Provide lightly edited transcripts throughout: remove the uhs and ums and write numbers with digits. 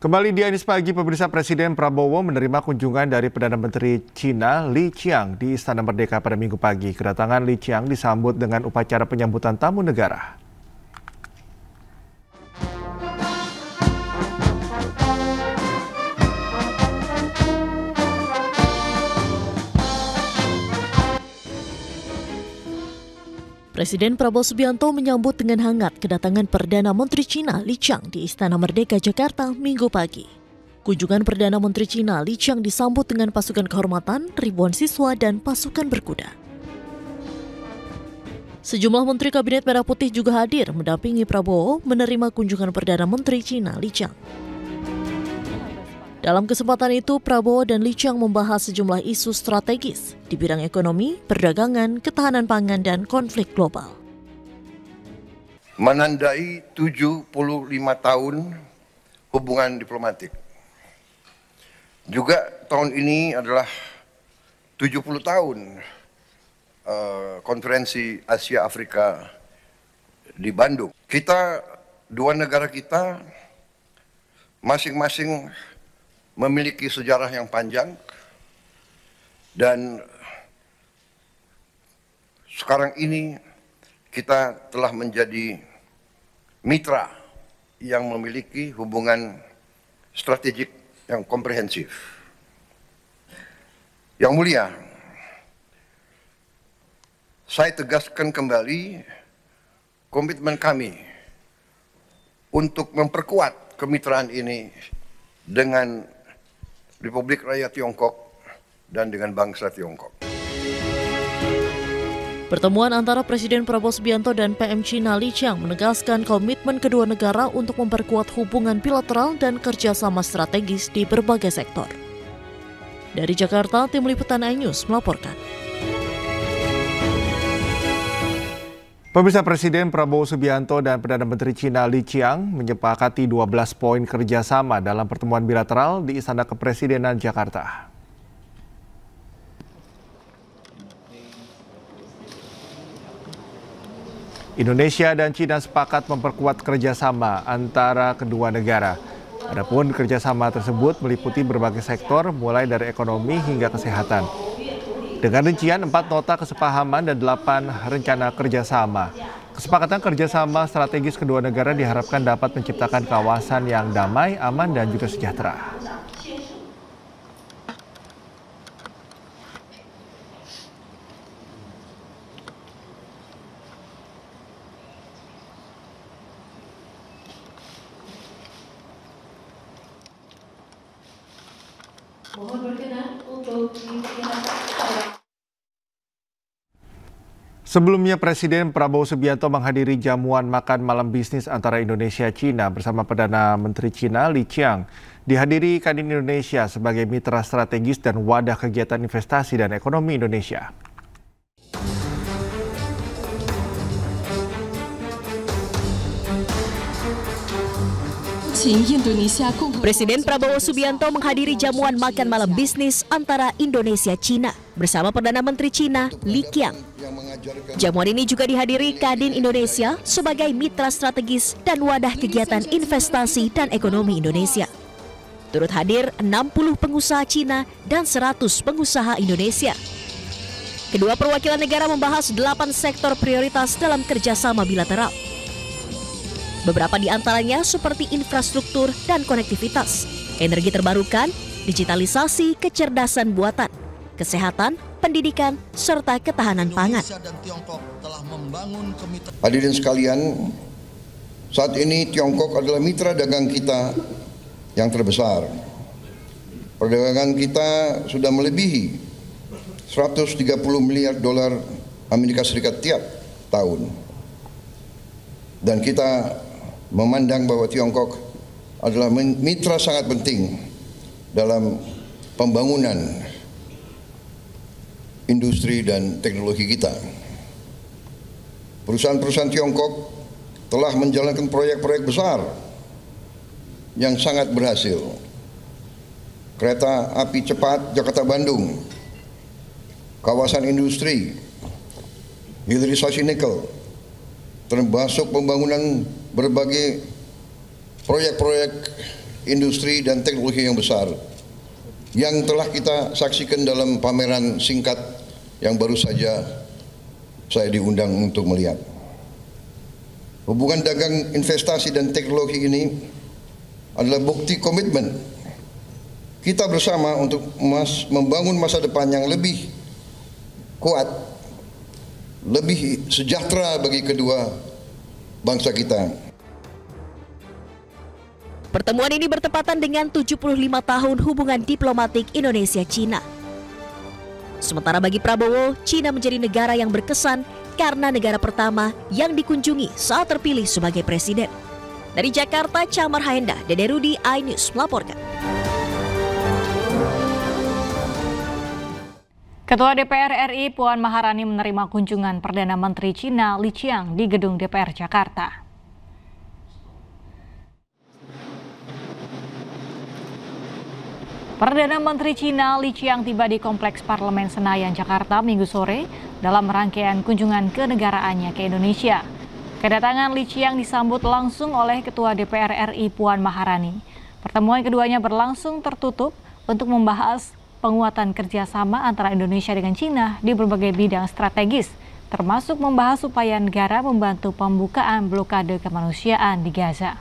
Kembali di Anies Pagi, pemirsa, Presiden Prabowo menerima kunjungan dari Perdana Menteri Cina Li Qiang di Istana Merdeka pada Minggu pagi. Kedatangan Li Qiang disambut dengan upacara penyambutan tamu negara. Presiden Prabowo Subianto menyambut dengan hangat kedatangan Perdana Menteri Cina Li Qiang di Istana Merdeka Jakarta Minggu pagi. Kunjungan Perdana Menteri Cina Li Qiang disambut dengan pasukan kehormatan, ribuan siswa, dan pasukan berkuda. Sejumlah Menteri Kabinet Merah Putih juga hadir mendampingi Prabowo menerima kunjungan Perdana Menteri Cina Li Qiang. Dalam kesempatan itu, Prabowo dan Li Qiang membahas sejumlah isu strategis di bidang ekonomi, perdagangan, ketahanan pangan, dan konflik global. Menandai 75 tahun hubungan diplomatik. Juga tahun ini adalah 70 tahun konferensi Asia Afrika di Bandung. Dua negara kita masing-masing memiliki sejarah yang panjang, dan sekarang ini kita telah menjadi mitra yang memiliki hubungan strategik yang komprehensif. Yang mulia, saya tegaskan kembali komitmen kami untuk memperkuat kemitraan ini dengan Republik Rakyat Tiongkok dan dengan bangsa Tiongkok. Pertemuan antara Presiden Prabowo Subianto dan PM Cina Li Qiang menegaskan komitmen kedua negara untuk memperkuat hubungan bilateral dan kerjasama strategis di berbagai sektor. Dari Jakarta, Tim Liputan iNews melaporkan. Pemirsa, Presiden Prabowo Subianto dan Perdana Menteri Cina Li Qiang menyepakati 12 poin kerjasama dalam pertemuan bilateral di Istana Kepresidenan Jakarta. Indonesia dan Cina sepakat memperkuat kerjasama antara kedua negara. Adapun kerjasama tersebut meliputi berbagai sektor, mulai dari ekonomi hingga kesehatan. Dengan rincian 4 nota kesepahaman dan 8 rencana kerjasama. Kesepakatan kerjasama strategis kedua negara diharapkan dapat menciptakan kawasan yang damai, aman, dan juga sejahtera. Mohon berkenan untuk diperlihatkan. Sebelumnya, Presiden Prabowo Subianto menghadiri jamuan makan malam bisnis antara Indonesia-Cina bersama Perdana Menteri Cina Li Qiang. Dihadiri Kadin Indonesia sebagai mitra strategis dan wadah kegiatan investasi dan ekonomi Indonesia. Presiden Prabowo Subianto menghadiri jamuan makan malam bisnis antara Indonesia-Cina bersama Perdana Menteri Cina Li Qiang. Jamuan ini juga dihadiri Kadin Indonesia sebagai mitra strategis dan wadah kegiatan investasi dan ekonomi Indonesia. Turut hadir 60 pengusaha Cina dan 100 pengusaha Indonesia. Kedua perwakilan negara membahas 8 sektor prioritas dalam kerjasama bilateral. Beberapa di antaranya seperti infrastruktur dan konektivitas, energi terbarukan, digitalisasi, kecerdasan buatan, kesehatan, pendidikan, serta ketahanan pangan. Hadirin sekalian, saat ini Tiongkok adalah mitra dagang kita yang terbesar. Perdagangan kita sudah melebihi 130 miliar dolar Amerika Serikat tiap tahun. Dan kita memandang bahwa Tiongkok adalah mitra sangat penting dalam pembangunan industri dan teknologi kita. Perusahaan-perusahaan Tiongkok telah menjalankan proyek-proyek besar yang sangat berhasil. Kereta api cepat Jakarta-Bandung, kawasan industri, hilirisasi nikel, termasuk pembangunan berbagai proyek-proyek industri dan teknologi yang besar yang telah kita saksikan dalam pameran singkat yang baru saja saya diundang untuk melihat. Hubungan dagang, investasi dan teknologi ini adalah bukti komitmen kita bersama untuk membangun masa depan yang lebih kuat, lebih sejahtera bagi kedua bangsa kita. Pertemuan ini bertepatan dengan 75 tahun hubungan diplomatik Indonesia-Cina. Sementara bagi Prabowo, Cina menjadi negara yang berkesan karena negara pertama yang dikunjungi saat terpilih sebagai presiden. Dari Jakarta, Chamar Haenda, Dede Rudi, iNews melaporkan. Ketua DPR RI Puan Maharani menerima kunjungan Perdana Menteri Cina Li Qiang di Gedung DPR Jakarta. Perdana Menteri Cina Li Qiang tiba di Kompleks Parlemen Senayan, Jakarta Minggu sore dalam rangkaian kunjungan kenegaraannya ke Indonesia. Kedatangan Li Qiang disambut langsung oleh Ketua DPR RI Puan Maharani. Pertemuan keduanya berlangsung tertutup untuk membahas penguatan kerjasama antara Indonesia dengan Cina di berbagai bidang strategis, termasuk membahas upaya negara membantu pembukaan blokade kemanusiaan di Gaza.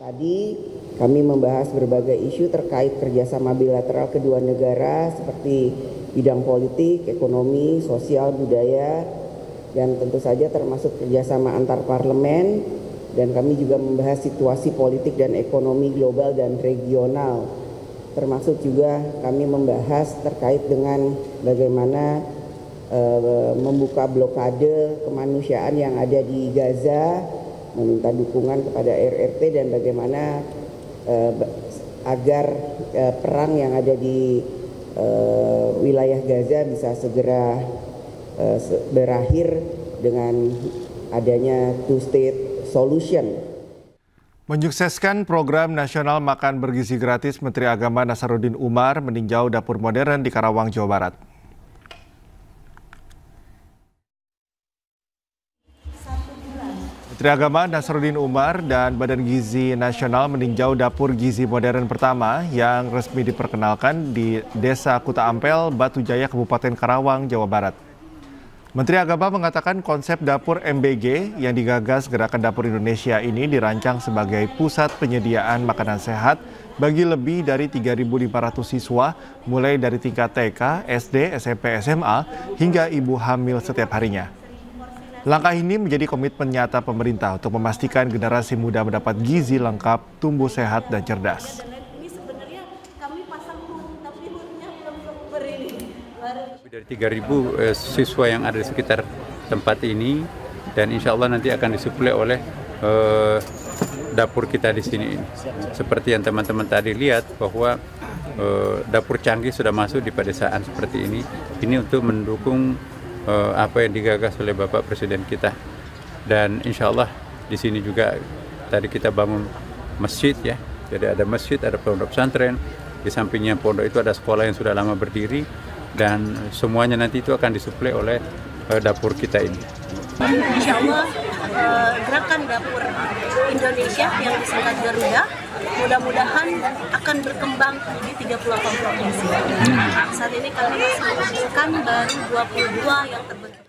Tadi kami membahas berbagai isu terkait kerjasama bilateral kedua negara seperti bidang politik, ekonomi, sosial, budaya, dan tentu saja termasuk kerjasama antar parlemen, dan kami juga membahas situasi politik dan ekonomi global dan regional. Termasuk juga kami membahas terkait dengan bagaimana membuka blokade kemanusiaan yang ada di Gaza, meminta dukungan kepada RRT dan bagaimana agar perang yang ada di wilayah Gaza bisa segera berakhir dengan adanya two-state solution. Menyukseskan program nasional makan bergizi gratis, Menteri Agama Nasaruddin Umar meninjau dapur modern di Karawang, Jawa Barat. Menteri Agama Nasaruddin Umar dan Badan Gizi Nasional meninjau dapur gizi modern pertama yang resmi diperkenalkan di Desa Kuta Ampel, Batu Jaya, Kabupaten Karawang, Jawa Barat. Menteri Agama mengatakan konsep dapur MBG yang digagas Gerakan Dapur Indonesia ini dirancang sebagai pusat penyediaan makanan sehat bagi lebih dari 3.500 siswa mulai dari tingkat TK, SD, SMP, SMA hingga ibu hamil setiap harinya. Langkah ini menjadi komitmen nyata pemerintah untuk memastikan generasi muda mendapat gizi lengkap, tumbuh sehat, dan cerdas. Dari 3.000 siswa yang ada di sekitar tempat ini, dan insya Allah nanti akan disuplai oleh dapur kita di sini. Seperti yang teman-teman tadi lihat bahwa dapur canggih sudah masuk di pedesaan seperti ini. Ini untuk mendukung apa yang digagas oleh Bapak Presiden kita, dan insya Allah di sini juga tadi kita bangun masjid ya, jadi ada masjid, ada pondok pesantren, di sampingnya pondok itu ada sekolah yang sudah lama berdiri, dan semuanya nanti itu akan disuplai oleh dapur kita ini. Insya Allah Gerakan Dapur Indonesia yang disingkat Garuda mudah-mudahan akan berkembang di 38 provinsi. Saat ini kami masih mengumpulkan baru 22 yang terbentuk.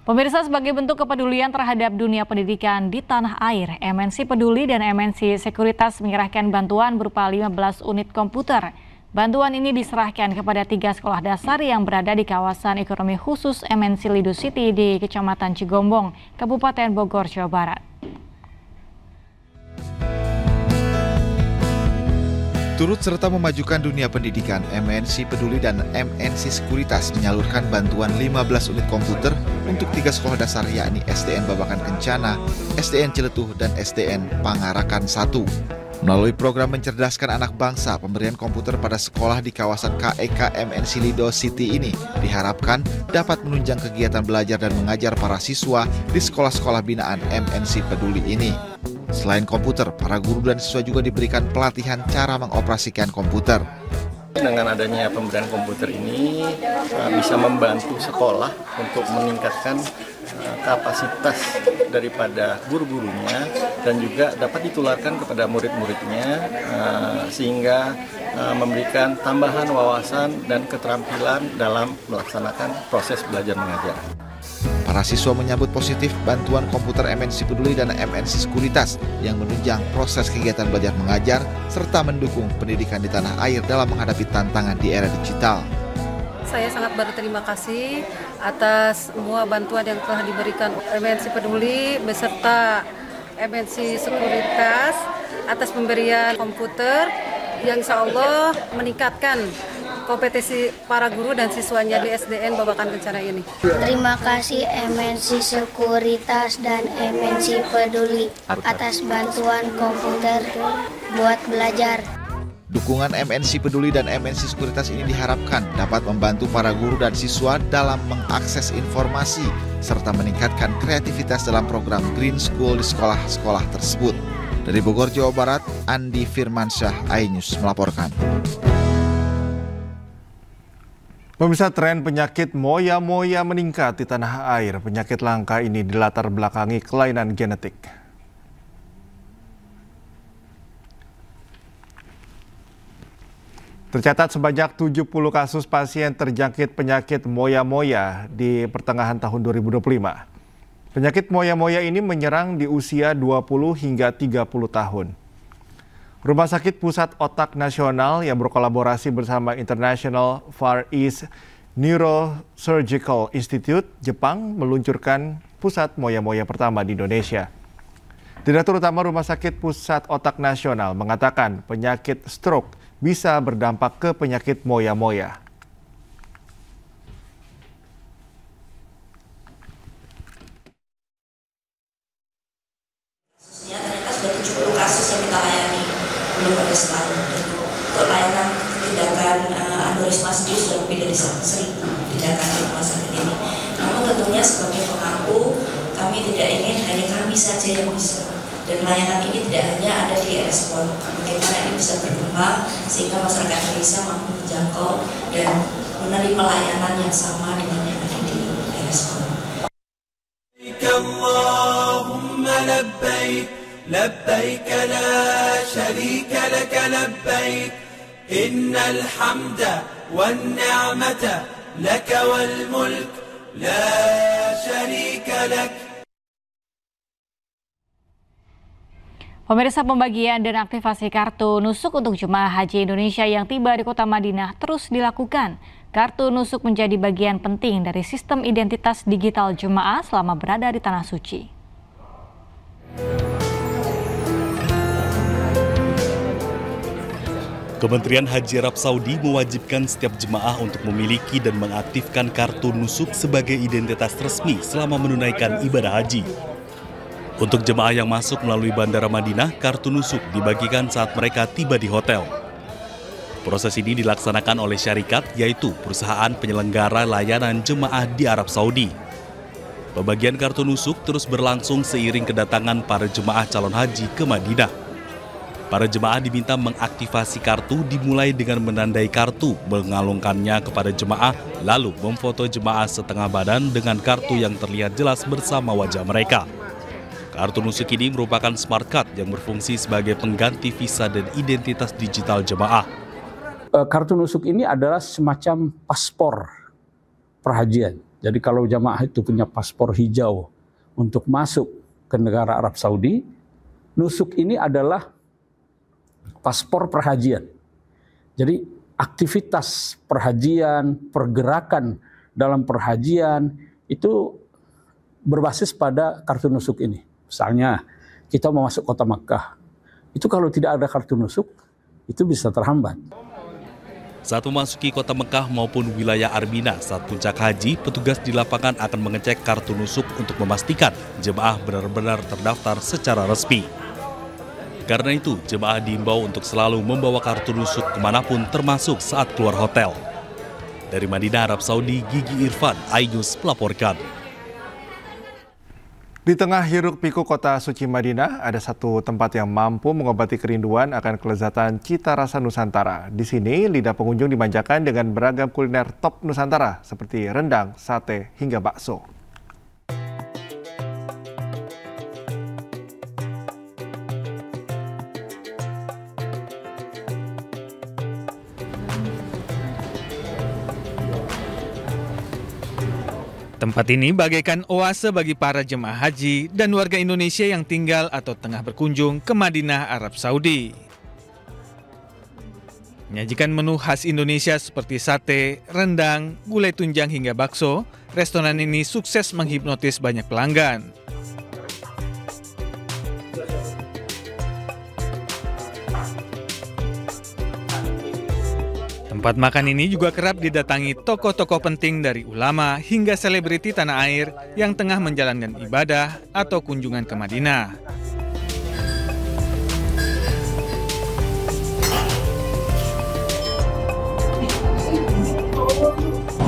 Pemirsa, sebagai bentuk kepedulian terhadap dunia pendidikan di tanah air, MNC Peduli dan MNC Sekuritas menyerahkan bantuan berupa 15 unit komputer. Bantuan ini diserahkan kepada 3 sekolah dasar yang berada di kawasan ekonomi khusus MNC Lido City di Kecamatan Cigombong, Kabupaten Bogor, Jawa Barat. Turut serta memajukan dunia pendidikan, MNC Peduli dan MNC Sekuritas menyalurkan bantuan 15 unit komputer untuk 3 sekolah dasar yakni SDN Babakan Kencana, SDN Ciletuh, dan SDN Pangarakan 1. Melalui program mencerdaskan anak bangsa, pemberian komputer pada sekolah di kawasan KEK MNC Lido City ini diharapkan dapat menunjang kegiatan belajar dan mengajar para siswa di sekolah-sekolah binaan MNC Peduli ini. Selain komputer, para guru dan siswa juga diberikan pelatihan cara mengoperasikan komputer. Dengan adanya pemberian komputer ini bisa membantu sekolah untuk meningkatkan kapasitas daripada guru-gurunya dan juga dapat ditularkan kepada murid-muridnya sehingga memberikan tambahan wawasan dan keterampilan dalam melaksanakan proses belajar mengajar. Para siswa menyambut positif bantuan komputer MNC Peduli dan MNC Sekuritas yang menunjang proses kegiatan belajar mengajar serta mendukung pendidikan di tanah air dalam menghadapi tantangan di era digital. Saya sangat berterima kasih atas semua bantuan yang telah diberikan MNC Peduli beserta MNC Sekuritas atas pemberian komputer yang insya Allah meningkatkan kompetensi para guru dan siswanya di SDN Babakan Kencana ini. Terima kasih MNC Sekuritas dan MNC Peduli atas bantuan komputer buat belajar. Dukungan MNC Peduli dan MNC Sekuritas ini diharapkan dapat membantu para guru dan siswa dalam mengakses informasi serta meningkatkan kreativitas dalam program Green School di sekolah-sekolah tersebut. Dari Bogor, Jawa Barat, Andi Firmansyah, iNews melaporkan. Pemirsa, tren penyakit moya-moya meningkat di tanah air. Penyakit langka ini dilatar belakangi kelainan genetik. Tercatat sebanyak 70 kasus pasien terjangkit penyakit moya-moya di pertengahan tahun 2025. Penyakit moya-moya ini menyerang di usia 20 hingga 30 tahun. Rumah Sakit Pusat Otak Nasional yang berkolaborasi bersama International Far East Neurosurgical Institute Jepang meluncurkan pusat moya-moya pertama di Indonesia. Direktur Utama Rumah Sakit Pusat Otak Nasional mengatakan penyakit stroke bisa berdampak ke penyakit moya-moya. Kasus yang kita layani belum pada setahun. Untuk layanan tindakan aneurisma sendiri sudah lebih dari 1.000 tindakan di rumah sakit ini. Namun tentunya sebagai pemangku kami tidak ingin hanya kami saja yang bisa. Dan layanan ini tidak hanya ada di RSPON. Bagaimana ini bisa berkembang sehingga masyarakat Indonesia mampu menjangkau dan menerima layanan yang sama dengan yang ada di RSPON. لبيك لا شريك لك لبيك إن الحمد والنعمة لك والملك لا شريك لك. Pemirsa, pembagian dan aktivasi kartu nusuk untuk jemaah haji Indonesia yang tiba di Kota Madinah terus dilakukan. Kartu nusuk menjadi bagian penting dari sistem identitas digital jemaah selama berada di Tanah Suci. Kementerian Haji Arab Saudi mewajibkan setiap jemaah untuk memiliki dan mengaktifkan kartu nusuk sebagai identitas resmi selama menunaikan ibadah haji. Untuk jemaah yang masuk melalui Bandara Madinah, kartu nusuk dibagikan saat mereka tiba di hotel. Proses ini dilaksanakan oleh syarikat, yaitu perusahaan penyelenggara layanan jemaah di Arab Saudi. Pembagian kartu nusuk terus berlangsung seiring kedatangan para jemaah calon haji ke Madinah. Para jemaah diminta mengaktifasi kartu dimulai dengan menandai kartu, mengalungkannya kepada jemaah, lalu memfoto jemaah setengah badan dengan kartu yang terlihat jelas bersama wajah mereka. Kartu nusuk ini merupakan smart card yang berfungsi sebagai pengganti visa dan identitas digital jemaah. Kartu nusuk ini adalah semacam paspor perhajian. Jadi kalau jemaah itu punya paspor hijau untuk masuk ke negara Arab Saudi, nusuk ini adalah paspor perhajian. Jadi aktivitas perhajian, pergerakan dalam perhajian itu berbasis pada kartu nusuk ini. Misalnya kita mau masuk kota Makkah, itu kalau tidak ada kartu nusuk, itu bisa terhambat. Saat memasuki kota Mekah maupun wilayah Armina saat puncak haji, petugas di lapangan akan mengecek kartu nusuk untuk memastikan jemaah benar-benar terdaftar secara resmi. Karena itu, jemaah diimbau untuk selalu membawa kartu nusuk kemanapun termasuk saat keluar hotel. Dari Madinah, Arab Saudi, Gigi Irfan, iNews melaporkan. Di tengah hiruk-pikuk kota suci Madinah, ada satu tempat yang mampu mengobati kerinduan akan kelezatan cita rasa Nusantara. Di sini, lidah pengunjung dimanjakan dengan beragam kuliner top Nusantara seperti rendang, sate, hingga bakso. Tempat ini bagaikan oase bagi para jemaah haji dan warga Indonesia yang tinggal atau tengah berkunjung ke Madinah, Arab Saudi. Menyajikan menu khas Indonesia seperti sate, rendang, gulai tunjang hingga bakso, restoran ini sukses menghipnotis banyak pelanggan. Tempat makan ini juga kerap didatangi tokoh-tokoh penting dari ulama hingga selebriti tanah air yang tengah menjalankan ibadah atau kunjungan ke Madinah.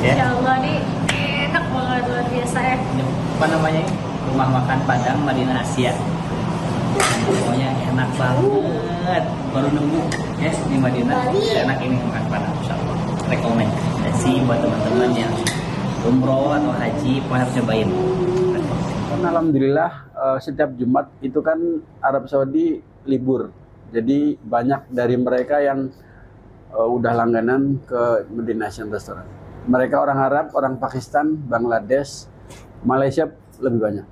Insya Allah nih enak banget, luar biasa ya. Apa namanya? Rumah makan Padang Madinah Asia. Pokoknya enak banget, baru nemu ya di Madinah, enak ini makan Padang, insya Allah. Rekomendasi buat teman-teman yang umroh atau haji, harus cobain. Alhamdulillah setiap Jumat itu kan Arab Saudi libur, jadi banyak dari mereka yang udah langganan ke Madinah Asian Restaurant. Mereka orang Arab, orang Pakistan, Bangladesh, Malaysia lebih banyak.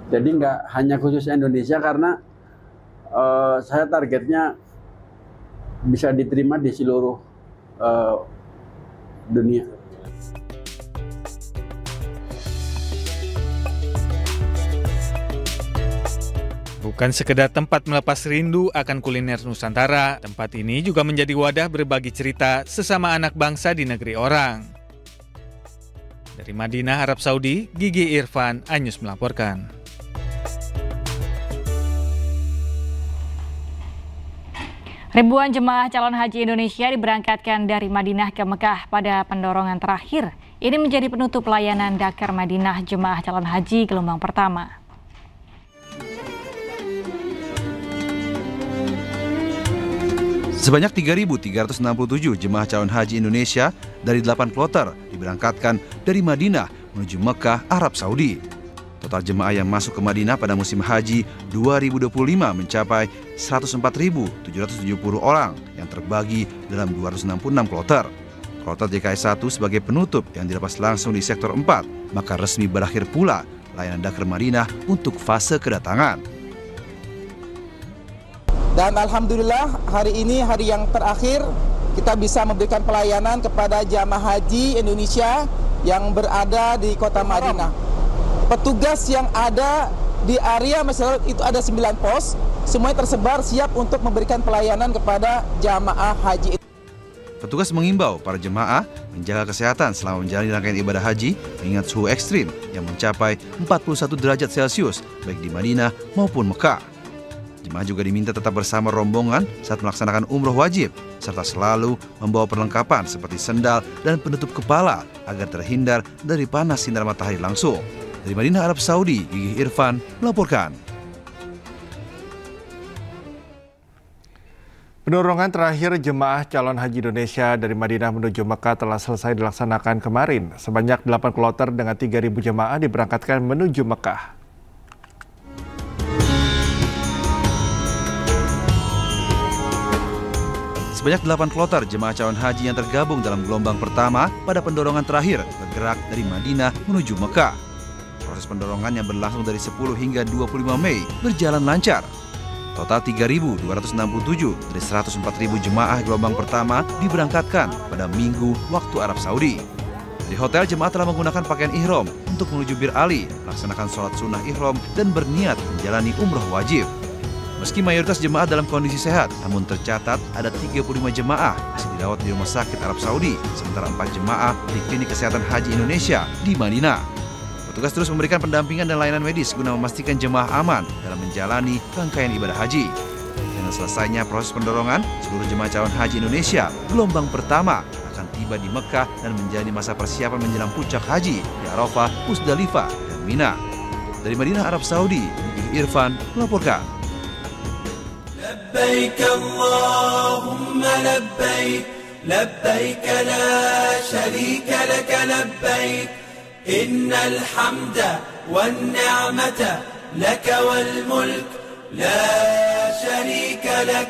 Jadi nggak hanya khusus Indonesia karena saya targetnya bisa diterima di seluruh dunia. Bukan sekedar tempat melepas rindu akan kuliner Nusantara, tempat ini juga menjadi wadah berbagi cerita sesama anak bangsa di negeri orang. Dari Madinah, Arab Saudi, Gigi Irfan, Anyus melaporkan. Ribuan jemaah calon haji Indonesia diberangkatkan dari Madinah ke Mekah pada pendorongan terakhir. Ini menjadi penutup layanan Dakar Madinah jemaah calon haji gelombang pertama. Sebanyak 3.367 jemaah calon haji Indonesia dari 8 kloter diberangkatkan dari Madinah menuju Mekah, Arab Saudi. Total jemaah yang masuk ke Madinah pada musim haji 2025 mencapai 104.770 orang yang terbagi dalam 266 kloter. Kloter JKI 1 sebagai penutup yang dilepas langsung di sektor 4, maka resmi berakhir pula layanan Dakar Madinah untuk fase kedatangan. Dan alhamdulillah hari ini hari yang terakhir kita bisa memberikan pelayanan kepada jamaah haji Indonesia yang berada di kota Madinah. Petugas yang ada di area masyarakat itu ada 9 pos, semuanya tersebar siap untuk memberikan pelayanan kepada jamaah haji. Petugas mengimbau para jemaah menjaga kesehatan selama menjalani rangkaian ibadah haji mengingat suhu ekstrim yang mencapai 41 derajat Celcius baik di Madinah maupun Mekah. Jemaah juga diminta tetap bersama rombongan saat melaksanakan umroh wajib, serta selalu membawa perlengkapan seperti sendal dan penutup kepala agar terhindar dari panas sinar matahari langsung. Dari Madinah, Arab Saudi, Gigi Irfan melaporkan. Pendorongan terakhir jemaah calon haji Indonesia dari Madinah menuju Mekah telah selesai dilaksanakan kemarin. Sebanyak 8 kloter dengan 3.000 jemaah diberangkatkan menuju Mekah. Sebanyak 8 kloter jemaah calon haji yang tergabung dalam gelombang pertama pada pendorongan terakhir bergerak dari Madinah menuju Mekah. Proses pendorongan yang berlangsung dari 10 hingga 25 Mei berjalan lancar. Total 3.267 dari 104.000 jemaah gelombang pertama diberangkatkan pada Minggu waktu Arab Saudi. Di hotel, jemaah telah menggunakan pakaian ihram untuk menuju Bir Ali, melaksanakan sholat sunnah ihram dan berniat menjalani umroh wajib. Meski mayoritas jemaah dalam kondisi sehat, namun tercatat ada 35 jemaah masih dirawat di rumah sakit Arab Saudi, sementara 4 jemaah di klinik kesehatan haji Indonesia di Madinah. Petugas terus memberikan pendampingan dan layanan medis guna memastikan jemaah aman dalam menjalani rangkaian ibadah haji. Dengan selesainya proses pendorongan, seluruh jemaah calon haji Indonesia gelombang pertama akan tiba di Mekah dan menjalani masa persiapan menjelang puncak haji di Arafah, Musdalifah, dan Mina. Dari Madinah, Arab Saudi, Irfan melaporkan. لبيك اللهم لبيك لبيك لا شريك لك لبيك إن الحمد والنعمة لك والملك لا شريك لك